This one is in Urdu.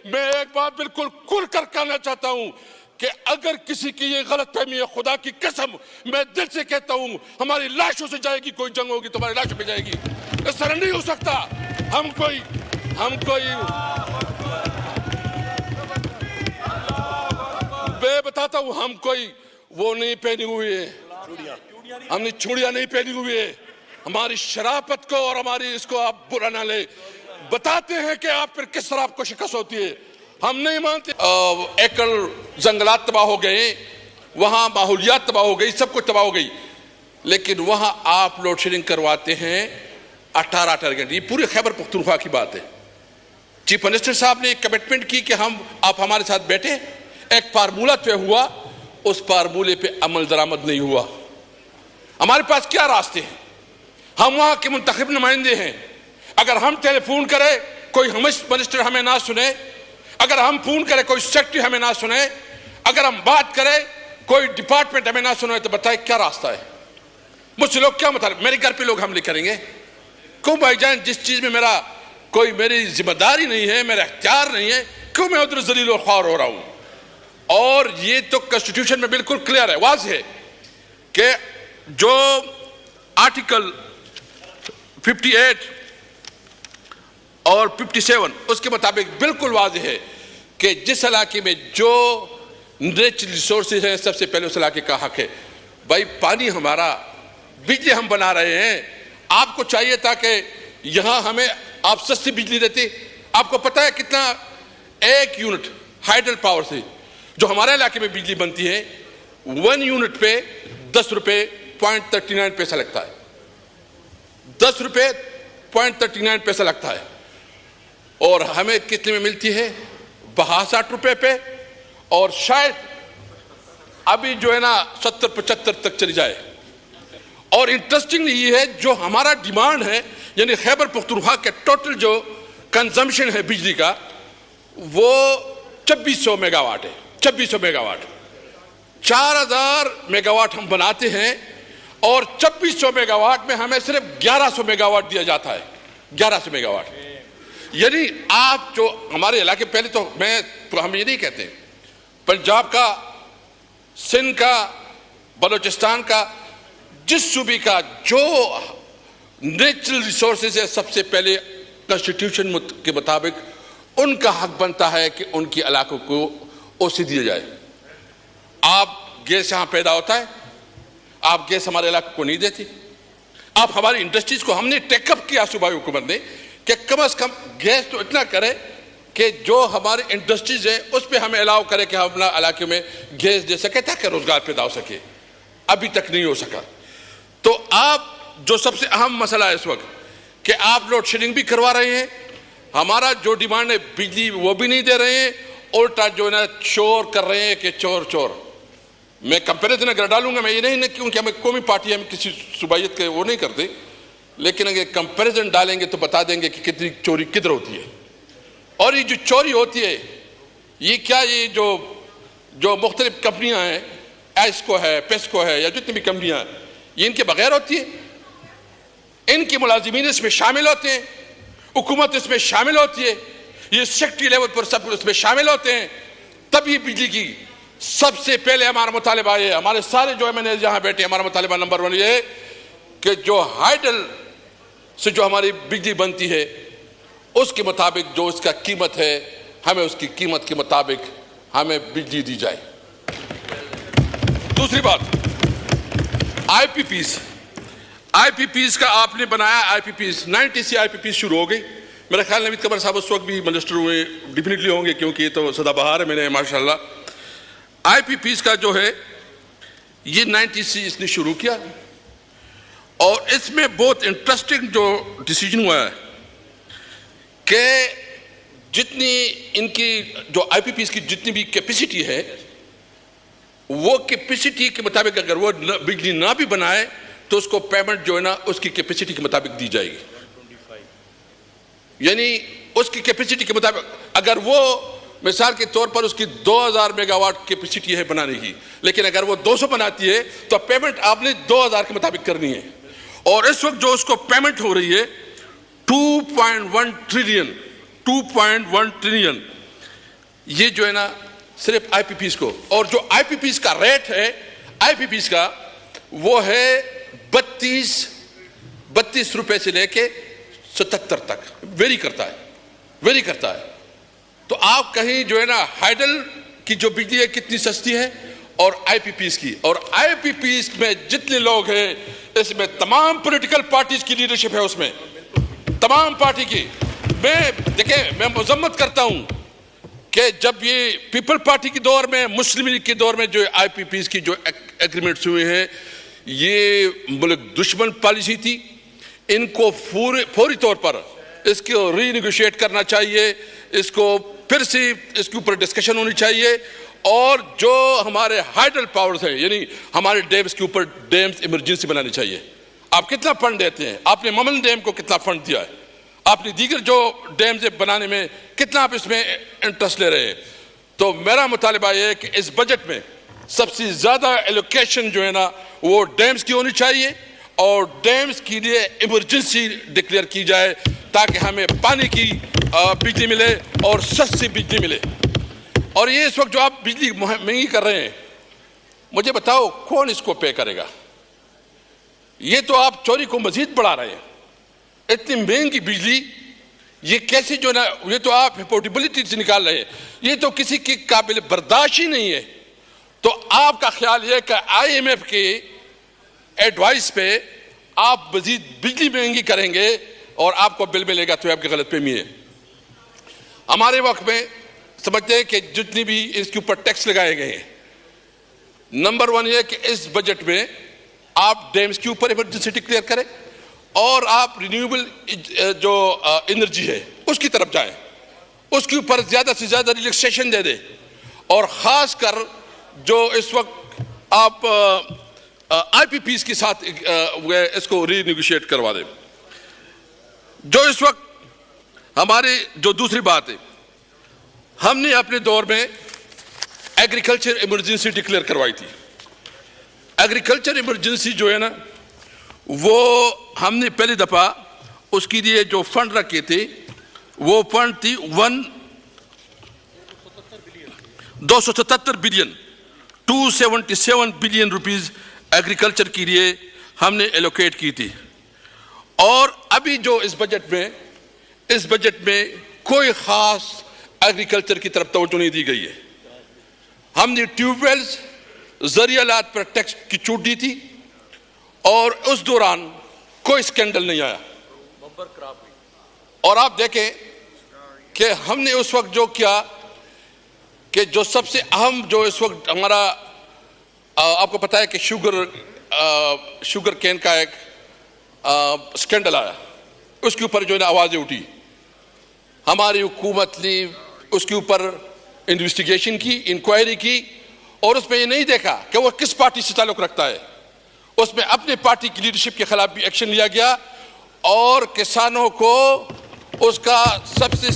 میں ایک بات بالکل کھل کر کہنا چاہتا ہوں کہ اگر کسی کی یہ غلط فہمی ہے، خدا کی قسم میں دل سے کہتا ہوں ہماری لاشوں سے جائے گی، کوئی جنگ ہوگی تو ہماری لاشوں پہ جائے گی. اس طرح نہیں ہو سکتا. ہم کوئی میں بتاتا ہوں، ہم کوئی وہ نہیں پہنی ہوئی ہے، ہم نے چوڑیاں نہیں پہنی ہوئی ہے. ہماری شرافت کو اور ہماری اس کو آپ برا نہ لے. بتاتے ہیں کہ آپ پھر کس طرح آپ کو شکست ہوتی ہے. ہم نہیں مانتے. ایکڑ جنگلات تباہ ہو گئے، وہاں ماحولیات تباہ ہو گئی، سب کچھ تباہ ہو گئی، لیکن وہاں آپ لوڈ شیڈنگ کرواتے ہیں 18 گھنٹے. یہ پورے خیبر پختونخوا کی بات ہے. چیف منسٹر صاحب نے ایک کمٹمنٹ کی کہ آپ ہمارے ساتھ بیٹھے. ایک فارمولہ طے ہوا، اس فارمولے پہ عمل درآمد نہیں ہوا. ہمارے پاس کیا راستے ہیں؟ ہم وہاں کے منتخب نمائندے ہیں. اگر ہم ٹیلی فون کرے کوئی منسٹر ہمیں نہ سنے، اگر ہم فون کرے کوئی سیکرٹری ہمیں نہ سنے، اگر ہم بات کرے کوئی ڈپارٹمنٹ ہمیں نہ سنے، تو بتائے کیا راستہ ہے؟ مجھ سے لوگ کیا مطالب؟ میرے گھر پہ لوگ حملے کریں گے کیوں بھائی جان؟ جس چیز میں میری ذمہ داری نہیں ہے، میرا اختیار نہیں ہے، کیوں میں ادھر ذلیل و خوار ہو رہا ہوں؟ اور یہ تو کنسٹیٹیوشن میں بالکل کلیئر ہے، واضح ہے کہ جو آرٹیکل 58 اور 57 اس کے مطابق بالکل واضح ہے کہ جس علاقے میں جو نیچرل ریسورسز ہیں سب سے پہلے اس علاقے کا حق ہے. بھائی پانی ہمارا، بجلی ہم بنا رہے ہیں. آپ کو چاہیے تھا کہ یہاں ہمیں آپ سستی بجلی دیتے. آپ کو پتہ ہے کتنا ایک یونٹ ہائیڈل پاور سے جو ہمارے علاقے میں بجلی بنتی ہے 1 یونٹ پہ 10 روپے .39 پیسہ لگتا ہے. 10 روپے .39 پیسہ لگتا ہے. اور ہمیں کتنے میں ملتی ہے؟ 62 روپے پہ. اور شاید ابھی جو ہے نا 70-75 تک چلی جائے. اور انٹرسٹنگ یہ ہے جو ہمارا ڈیمانڈ ہے، یعنی خیبر پختونخوا کے ٹوٹل جو کنزمپشن ہے بجلی کا وہ 2600 میگا واٹ ہے. 2600 میگا واٹ، 4000 میگا واٹ ہم بناتے ہیں اور 2600 میگا واٹ میں ہمیں صرف 1100 میگا واٹ دیا جاتا ہے. 1100 میگا واٹ. یعنی آپ جو ہمارے علاقے، پہلے تو ہم یہ نہیں کہتے پنجاب کا، سندھ کا، بلوچستان کا، جس صوبے کا جو نیچرل ریسورسز ہے سب سے پہلے کنسٹیٹیوشن کے مطابق ان کا حق بنتا ہے کہ ان کی علاقوں کو اوسے دیا جائے. آپ گیس یہاں پیدا ہوتا ہے، آپ گیس ہمارے علاقے کو نہیں دیتے. آپ ہماری انڈسٹریز کو، ہم نے ٹیک اپ کیا صوبائی حکومت نے کہ کم از کم گیس تو اتنا کرے کہ جو ہماری انڈسٹریز ہے اس پہ ہمیں الاؤ کرے کہ ہم اپنا علاقے میں گیس دے سکے تاکہ روزگار پیدا ہو سکے. ابھی تک نہیں ہو سکا. تو آپ جو سب سے اہم مسئلہ ہے اس وقت کہ آپ لوڈ شیڈنگ بھی کروا رہے ہیں، ہمارا جو ڈیمانڈ ہے بجلی وہ بھی نہیں دے رہے ہیں، الٹا جو ہے نا چور کر رہے ہیں کہ چور. میں کمپیریزن اگر ڈالوں گا، میں یہ نہیں کیونکہ ہمیں قومی پارٹی، ہم کسی صوبائیت کے وہ نہیں کرتے، لیکن اگر کمپیریزن ڈالیں گے تو بتا دیں گے کہ کتنی چوری کدھر ہوتی ہے. اور یہ جو چوری ہوتی ہے یہ کیا، یہ جو مختلف کمپنیاں ہیں، ایسکو ہے، پیسکو ہے، یا جتنی بھی کمپنیاں ہیں، یہ ان کے بغیر ہوتی ہے. ان کے ملازمین اس میں شامل ہوتے ہیں، حکومت اس میں شامل ہوتی ہے، یہ سیکٹری لیول پر سب اس میں شامل ہوتے ہیں. تب یہ بجلی کی سب سے پہلے ہمارا مطالبہ یہ ہے، ہمارے سارے جو MNA جہاں بیٹھے، ہمارا مطالبہ نمبر 1 یہ ہے کہ جو ہائیڈل سے جو ہماری بجلی بنتی ہے اس کے مطابق جو اس کا قیمت ہے، ہمیں اس کی قیمت کے مطابق ہمیں بجلی دی جائے. دوسری بات، آئی پی پیز کا آپ نے بنایا. آئی پی پیز 90 سے آئی پی پیز شروع ہو گئی. میرا خیال نوید قمر صاحب اس وقت بھی منسٹر ہوئے، ڈیفینیٹلی ہوں گے کیونکہ یہ تو سدا بہار ہے. میں نے ماشاءاللہ آئی پی پیز کا جو ہے یہ 90 سے اس نے شروع کیا. اور اس میں بہت انٹرسٹنگ جو ڈیسیجن ہوا ہے کہ جتنی ان کی جو آئی پی پیز کی جتنی بھی کیپیسٹی ہے وہ کیپیسٹی کے مطابق اگر وہ بجلی نہ بھی بنائے تو اس کو پیمنٹ جو ہے نا اس کی کیپیسٹی کے مطابق دی جائے گی. یعنی اس کی کیپیسٹی کے مطابق اگر وہ مثال کے طور پر اس کی 2000 میگا واٹ کیپیسٹی ہے بنانے کی، لیکن اگر وہ 200 بناتی ہے تو پیمنٹ آپ نے 2000 کے مطابق کرنی ہے. اور اس وقت جو اس کو پیمنٹ ہو رہی ہے 2.1 ٹریلین یہ جو ہے نا صرف آئی پی پیز کو، اور جو آئی پی پیز کا ریٹ ہے آئی پی پیز کا وہ ہے 32 روپے سے لے کے 77 تک ویری کرتا ہے. تو آپ کہیں جو ہے نا ہائیڈل کی جو بجلی ہے کتنی سستی ہے اور آئی پی پیز کی، اور آئی پی پیز میں جتنے لوگ ہیں اس میں تمام پولیٹیکل پارٹیز کی لیڈرشپ ہے، اس میں تمام پارٹی کی. میں مذمت کرتا ہوں کہ جب یہ پیپل پارٹی کے دور میں، مسلم لیگ کے دور میں جو آئی پی پیز کی جو ایگریمنٹس ہوئے ہیں یہ ملک دشمن پالیسی تھی. ان کو فوری طور پر اس کو ری نیگوشیٹ کرنا چاہیے، اس کو پھر سے اس کے اوپر ڈسکشن ہونی چاہیے، اور جو ہمارے ہائیڈل پاورز ہیں یعنی ہمارے ڈیمز کے اوپر ڈیمز ایمرجنسی بنانی چاہیے. آپ کتنا فنڈ دیتے ہیں؟ آپ نے ممن ڈیم کو کتنا فنڈ دیا ہے؟ آپ نے دیگر جو ڈیمز بنانے میں کتنا آپ اس میں انٹرسٹ لے رہے ہیں؟ تو میرا مطالبہ یہ ہے کہ اس بجٹ میں سب سے زیادہ ایلوکیشن جو ہے نا وہ ڈیمز کی ہونی چاہیے، اور ڈیمز کے لیے ایمرجنسی ڈکلیئر کی جائے تاکہ ہمیں پانی کی بجلی ملے اور سستی بجلی ملے. اور یہ اس وقت جو آپ بجلی مہنگی کر رہے ہیں، مجھے بتاؤ کون اس کو پے کرے گا؟ یہ تو آپ چوری کو مزید بڑھا رہے ہیں. اتنی مہنگی بجلی یہ کیسے جو نا، یہ تو آپ افورڈیبلٹی سے نکال رہے ہیں، یہ تو کسی کی قابل برداشت ہی نہیں ہے. تو آپ کا خیال یہ کہ آئی ایم ایف کی ایڈوائس پہ آپ مزید بجلی مہنگی کریں گے اور آپ کو بل ملے گا، تو آپ کی غلط فہمی ہے. ہمارے وقت میں سمجھتے ہیں کہ جتنی بھی اس کے اوپر ٹیکس لگائے گئے ہیں، نمبر 1 یہ کہ اس بجٹ میں آپ ڈیمز کے اوپر ایمرجنسی ڈکلیئر کریں اور آپ رینیویبل جو انرجی ہے اس کی طرف جائیں، اس کے اوپر زیادہ سے زیادہ ریلیکسیشن دے دیں، اور خاص کر جو اس وقت آپ آئی پی پیز کے ساتھ اس کو ری نیگوشیٹ کروا دیں. جو اس وقت ہماری جو دوسری بات ہے، ہم نے اپنے دور میں ایگریکلچر ایمرجنسی ڈکلیئر کروائی تھی. ایگریکلچر ایمرجنسی جو ہے نا وہ ہم نے پہلی دفعہ اس کے لیے جو فنڈ رکھے تھے وہ فنڈ تھی 277 بلین 277 بلین روپیز ایگریکلچر کے لیے ہم نے ایلوکیٹ کی تھی. اور ابھی جو اس بجٹ میں کوئی خاص ایگریکلچر کی طرف توجہ نہیں دی گئی ہے. ہم نے ٹیوب ویلز، ذریعہ آلات پر ٹیکس کی چھوٹ دی تھی، اور اس دوران کوئی سکینڈل نہیں آیا. اور آپ دیکھیں کہ ہم نے اس وقت جو کیا کہ جو سب سے اہم جو اس وقت ہمارا آپ کو پتا ہے کہ شوگر کین کا ایک سکینڈل آیا، اس کے اوپر جو ہے نا آوازیں اٹھی. ہماری حکومت نے اس کے اوپر انویسٹیگیشن کی، انکوائری کی، اور اس میں یہ نہیں دیکھا کہ وہ کس پارٹی سے تعلق رکھتا ہے. اس میں اپنے پارٹی کی لیڈرشپ کے خلاف بھی ایکشن لیا گیا، اور کسانوں کو اس کا سب سے